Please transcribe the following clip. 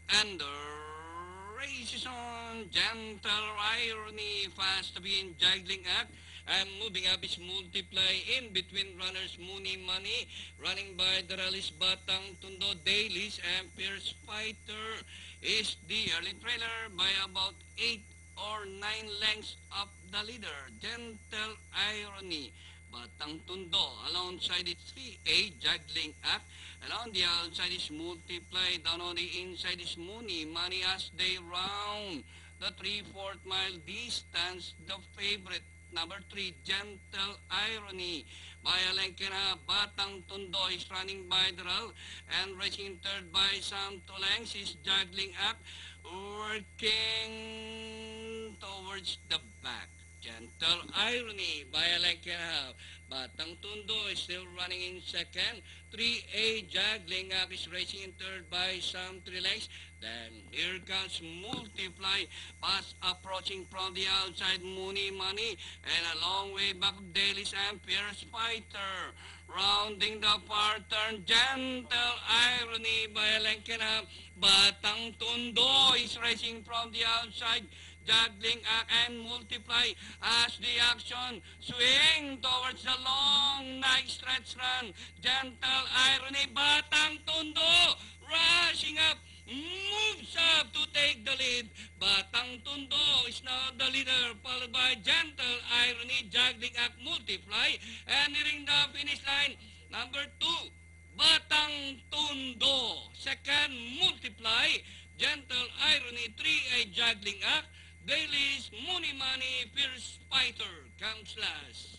And the race is on. Gentle irony, fast to be in juggling act. And moving up is multiply in between runners Mooney Money. Running by the rallies Batang Tundo Dailies and Fierce Fighter is the early trailer by about 8 or 9 lengths up the leader. Gentle irony. Batang Tundo alongside its 3A juggling act. And on the outside is multiply. Down on the inside is Mooney Money as they round the 3/4 mile distance. The favorite number 3, Gentle Irony. By a length and a half, Batang Tundo is running by the rail and racing third by some 2 lengths is juggling up, working towards the back. Gentle Irony by a length and a half. Batang Tundo is still running in second. 3A Juggling Up is racing in third by some 3 lengths. Then here comes Multiply, fast approaching from the outside Mooney Money, and a long way back Dailies and Fierce Fighter. Rounding the far turn, Gentle Irony by a length and a half. Batang Tundo is racing from the outside, juggling and multiply as the action swing towards the long night stretch run. Gentle Irony, Batang Tundo rushing up, moves up to take the lead. Batang Tundo is now the leader, followed by Gentle Irony, juggling multiply, and nearing the finish line, number 2, Batang Tundo. Second, Multiply. Gentle Irony, 3A juggling act. Dailies, Mooney Money, Fierce Fighter comes last.